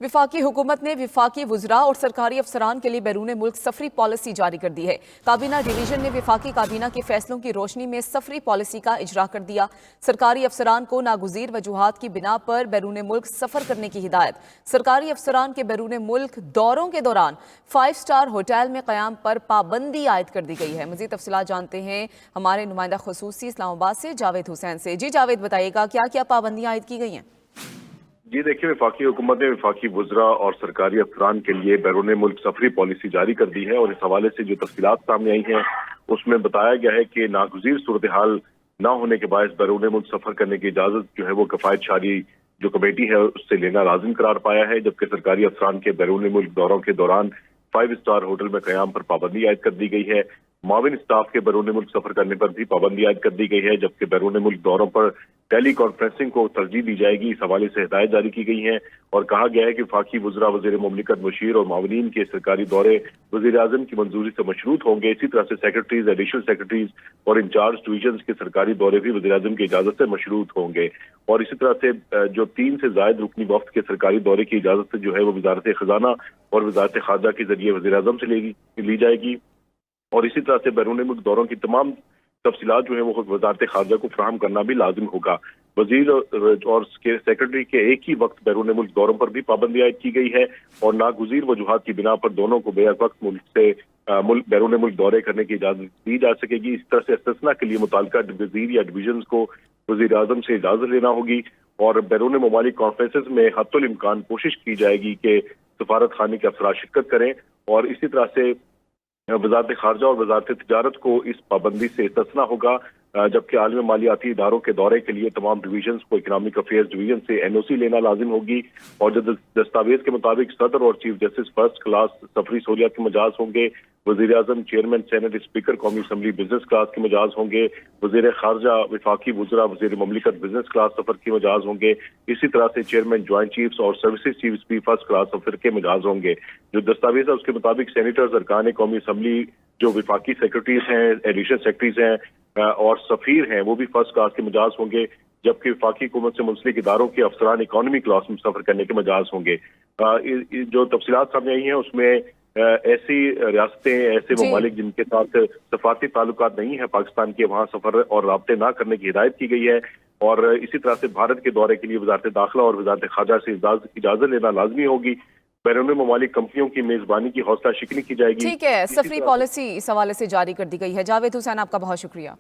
वफाकी हुकूमत ने वफाकी वुज़रा और सरकारी अफसरान के लिए बैरून मुल्क सफरी पॉलिसी जारी कर दी है। काबीना डिवीजन ने वफाकी काबीना के फैसलों की रोशनी में सफरी पॉलिसी का इजरा कर दिया। सरकारी अफसरान को नागुज़ीर वजूहात की बिना पर बैरून मुल्क सफ़र करने की हिदायत। सरकारी अफसरान के बैरून मुल्क दौरों के दौरान 5 स्टार होटल में क़याम पर पाबंदी आयद कर दी गई है। मज़ीद तफसीलात जानते हैं हमारे नुमाइंदा ख़ुसूसी इस्लामाबाद से जावेद हुसैन से। जी जावेद, बताइएगा क्या क्या पाबंदियाँ आयद की गई हैं? जी देखिए, वफाकी हुकूमत ने वफाकी वुज़रा और सरकारी अफसरान के लिए बैरून मुल्क सफरी पॉलिसी जारी कर दी है और इस हवाले से जो तफसीलात सामने आई हैं उसमें बताया गया है कि नागुज़ीर सूरत हाल न होने के बायस बैरून मुल्क सफर करने की इजाजत जो है वो कफायत शारी जो कमेटी है उससे लेना लाजिम करार पाया है, जबकि सरकारी अफसरान के बैरून मुल्क दौरों के दौरान 5 स्टार होटल में क़याम पर पाबंदी आयद कर दी गई है। माविन स्टाफ के बैरून मुल्क सफर करने पर भी पाबंदी आयद कर दी गई है, जबकि बैरून मुल्क दौरों पर टेली कॉन्फ्रेंसिंग को तरजीह दी जाएगी। इस हवाले से हिदायत जारी की गई है और कहा गया है कि वफाकी वुज़रा वज़ीर मुमलिकत मुशीर और मावनीन के सरकारी दौरे वज़ीर आज़म की मंजूरी से मशरूत होंगे। इसी तरह से सेक्रेटरीज, एडिशनल सेक्रेटरीज और इंचार्ज डिवीजन के सरकारी दौरे भी वज़ीर आज़म की इजाजत से मशरूत होंगे। और इसी तरह से जो 3 से ज़ायद रुकनी वफ्द के सरकारी दौरे की इजाजत जो है वो वजारत खजाना और वजारत खारजा के जरिए वज़ीर आज़म से ली जाएगी। और इसी तरह से बैरून मुल्क दौरों की तमाम तफसीलात जो है वो वजारत खारजा को फराहम करना भी लाजिम होगा। वजीर और सेक्रेटरी के एक ही वक्त बैरून मुल्क दौरों पर भी पाबंदी आयद की गई है और नागुज़ीर वजूहात की बिना पर दोनों को बेवक्त मुल्क से बैरून मुल्क दौरे करने की इजाजत दी जा सकेगी। इस तरह से इस्तिस्ना के लिए मुताल्लिका वजीर या डिवीजन को वजीर आज़म से इजाजत लेना होगी और बैरून ममालिक कॉन्फ्रेंसेस में हत्तुल इम्कान कोशिश की जाएगी कि सफारत खाने के अफसरान शिरकत करें। और इसी तरह से वजारत खारजा और वजारत तिजारत को इस पाबंदी से इस्तिस्ना होगा, जबकि आलमी मालियाती इदारों के दौरे के लिए तमाम डिवीजन को इकनॉमिक अफेयर्स डिवीजन से NOC लेना लाजिम होगी। और जो दस्तावेज के मुताबिक सदर और चीफ जस्टिस फर्स्ट क्लास सफरी सहूलियात के मजाज होंगे, वजीर आजम, चेयरमैन, सेनेट स्पीकर, कौमी असम्बली बिजनेस क्लास के मजाज होंगे, वजीर खारजा, वफाकी वुज़रा, वजीर मुमलिकत बिजनेस क्लास सफर के मजाज होंगे। इसी तरह से चेयरमैन, ज्वाइंट चीफ्स और सर्विसेज चीफ्स भी फर्स्ट क्लास सफर के मजाज होंगे। जो दस्तावेज है उसके मुताबिक सेनेटर्स, अरकान कौमी असम्बली, जो वफाकी सेक्रेटरीज हैं, एडिशनल सेक्रेटरीज हैं और सफीर हैं वो भी फर्स्ट क्लास के मजाज होंगे, जबकि वफाकी हुकूमत से मुंसलिक इदारों के अफसरान इकॉनमी क्लास में सफर करने के मजाज होंगे। जो तफसीलात सामने आई हैं उसमें ऐसी रियासतें, ऐसे ममालिक जिनके साथ सफारती ताल्लुकात नहीं है पाकिस्तान के, वहाँ सफर और राब्ते ना करने की हिदायत की गई है। और इसी तरह से भारत के दौरे के लिए वजारत दाखिला और वजारत खारजा से इजाजत लेना लाजमी होगी। बैरून ममालिक कंपनियों की मेजबानी की हौसला शिकनी की जाएगी। ठीक है, सफरी पॉलिसी इस हवाले से जारी कर दी गई है। जावेद हुसैन, आपका बहुत शुक्रिया।